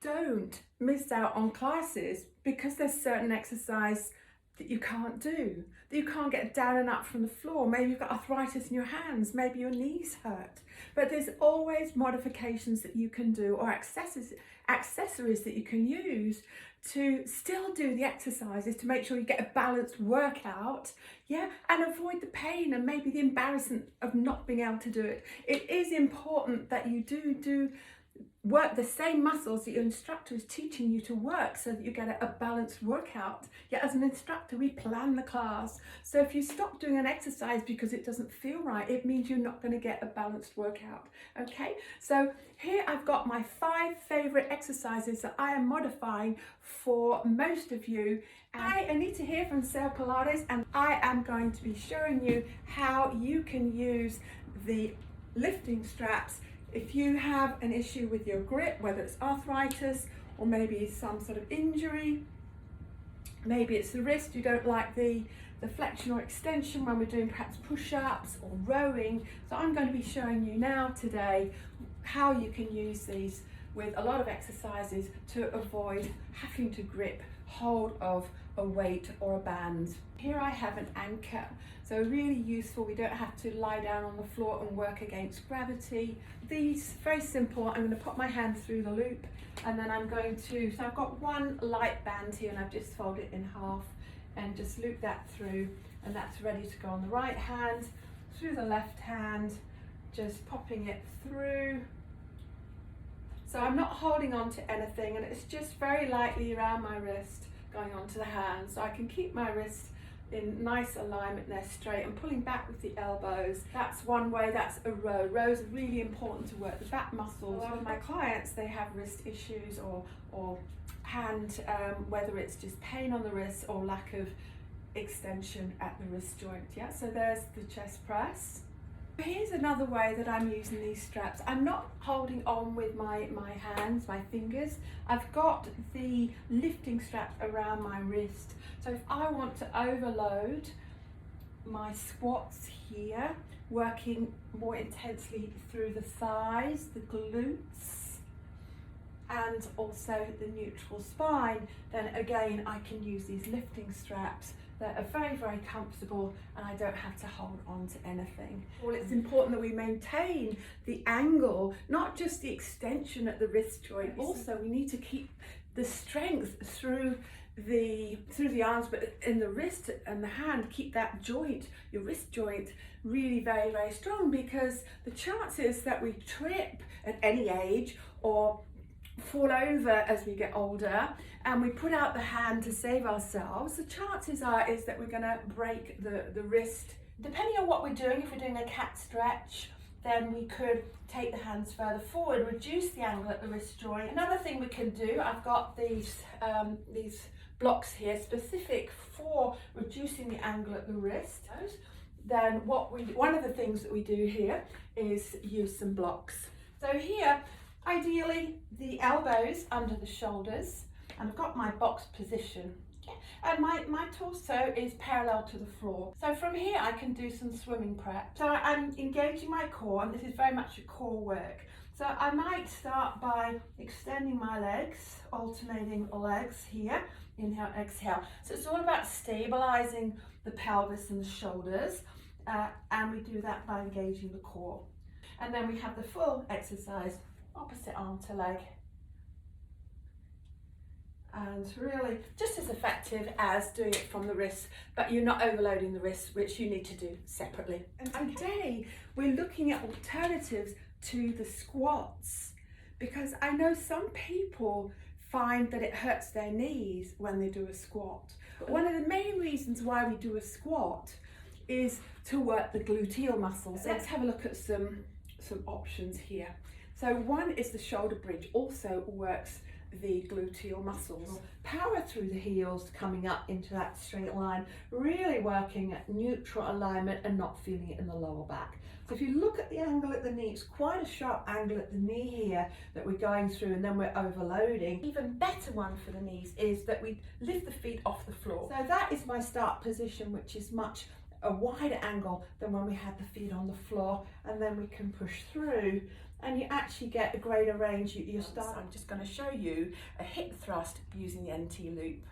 Don't miss out on classes because there's certain exercise that you can't do, that you can't get down and up from the floor. Maybe you've got arthritis in your hands, maybe your knees hurt. But there's always modifications that you can do, or accessories that you can use to still do the exercises, to make sure you get a balanced workout, yeah, and avoid the pain and maybe the embarrassment of not being able to do it. It is important that you do work the same muscles that your instructor is teaching you to work, so that you get a balanced workout. Yeah, as an instructor, we plan the class. So if you stop doing an exercise because it doesn't feel right, it means you're not going to get a balanced workout. Okay, so here I've got my 5 favorite exercises that I am modifying for most of you. Hi, Anita here from Sail Pilates, and I am going to be showing you how you can use the lifting straps if you have an issue with your grip, whether it's arthritis or maybe some sort of injury. Maybe it's the wrist, you don't like the flexion or extension when we're doing perhaps push-ups or rowing. So I'm going to be showing you now today how you can use these with a lot of exercises to avoid having to grip hold of a weight or a band. Here I have an anchor, so really useful. We don't have to lie down on the floor and work against gravity. These, very simple. I'm going to put my hand through the loop, and then I'm going to, so I've got one light band here and I've just folded it in half and just loop that through, and that's ready to go on the right hand, through the left hand, just popping it through. So I'm not holding on to anything, and it's just very lightly around my wrist going onto the hand, so I can keep my wrist in nice alignment there, straight, and pulling back with the elbows. That's one way. That's a row. Rows are really important to work the back muscles. A lot of my clients, they have wrist issues or hand, whether it's just pain on the wrist or lack of extension at the wrist joint. Yeah, so there's the chest press. Here's another way that I'm using these straps. I'm not holding on with my hands, my fingers. I've got the lifting straps around my wrist. So if I want to overload my squats here, working more intensely through the thighs, the glutes, and also the neutral spine, then again I can use these lifting straps that are very, very comfortable, and I don't have to hold on to anything. Well, it's important that we maintain the angle, not just the extension at the wrist joint. Also, we need to keep the strength through the arms, but in the wrist and the hand, keep that joint, your wrist joint, really very, very strong, because the chances that we trip at any age or fall over as we get older and we put out the hand to save ourselves, the chances is that we're going to break the wrist. Depending on what we're doing, if we're doing a cat stretch, then we could take the hands further forward, reduce the angle at the wrist joint. Another thing we can do, I've got these blocks here specific for reducing the angle at the wrist. Then one of the things that we do here is use some blocks. So here, ideally, the elbows under the shoulders, and I've got my box position. And my torso is parallel to the floor. So from here I can do some swimming prep. So I'm engaging my core, and this is very much a core work. So I might start by extending my legs, alternating legs here, inhale, exhale. So it's all about stabilizing the pelvis and the shoulders, and we do that by engaging the core. And then we have the full exercise, opposite arm to leg. And really just as effective as doing it from the wrist, but you're not overloading the wrist, which you need to do separately. And today we're looking at alternatives to the squats, because I know some people find that it hurts their knees when they do a squat. But one of the main reasons why we do a squat is to work the gluteal muscles. Let's have a look at some options here. So one is the shoulder bridge, also works the gluteal muscles. Power through the heels, coming up into that straight line, really working at neutral alignment and not feeling it in the lower back. So if you look at the angle at the knee, it's quite a sharp angle at the knee here that we're going through, and then we're overloading. Even better one for the knees is that we lift the feet off the floor. So that is my start position, which is much a wider angle than when we had the feet on the floor, and then we can push through and you actually get a greater range. I'm just going to show you a hip thrust using the NT loop.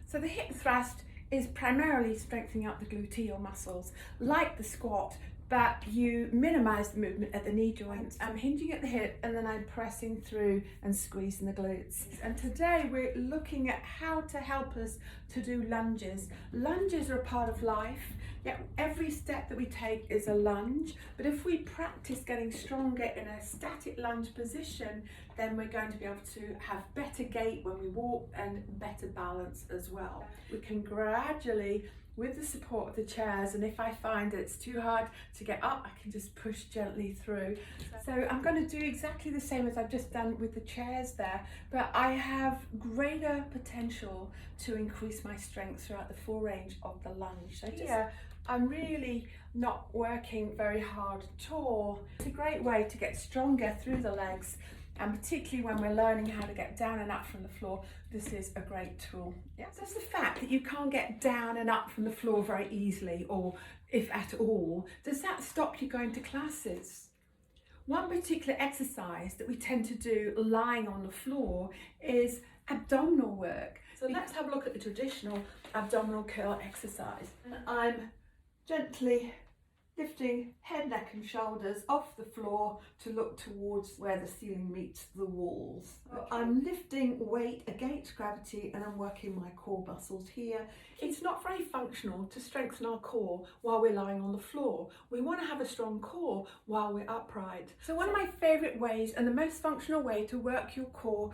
So the hip thrust is primarily strengthening up the gluteal muscles, like the squat, but you minimise the movement at the knee joints. I'm hinging at the hip and then I'm pressing through and squeezing the glutes. And today we're looking at how to help us to do lunges. Lunges are a part of life. Yeah, every step that we take is a lunge, but if we practice getting stronger in a static lunge position, then we're going to be able to have better gait when we walk and better balance as well. We can gradually, with the support of the chairs, and if I find it's too hard to get up, I can just push gently through. So I'm going to do exactly the same as I've just done with the chairs there, but I have greater potential to increase my strength throughout the full range of the lunge. So here, I'm really not working very hard at all. It's a great way to get stronger through the legs, and particularly when we're learning how to get down and up from the floor, this is a great tool. Yeah. Just the fact that you can't get down and up from the floor very easily, or if at all, does that stop you going to classes? One particular exercise that we tend to do lying on the floor is abdominal work. So let's have a look at the traditional abdominal curl exercise. And I'm gently lifting head, neck and shoulders off the floor to look towards where the ceiling meets the walls. Okay. I'm lifting weight against gravity and I'm working my core muscles here. It's not very functional to strengthen our core while we're lying on the floor. We want to have a strong core while we're upright. So one of my favourite ways and the most functional way to work your core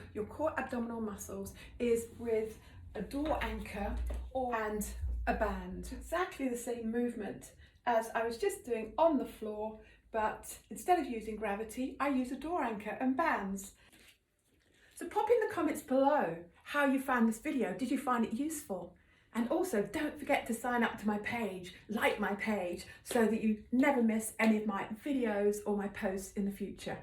abdominal muscles, is with a door anchor and a band. Exactly the same movement as I was just doing on the floor, but instead of using gravity, I use a door anchor and bands. So pop in the comments below how you found this video. Did you find it useful? And also don't forget to sign up to my page, like my page, so that you never miss any of my videos or my posts in the future.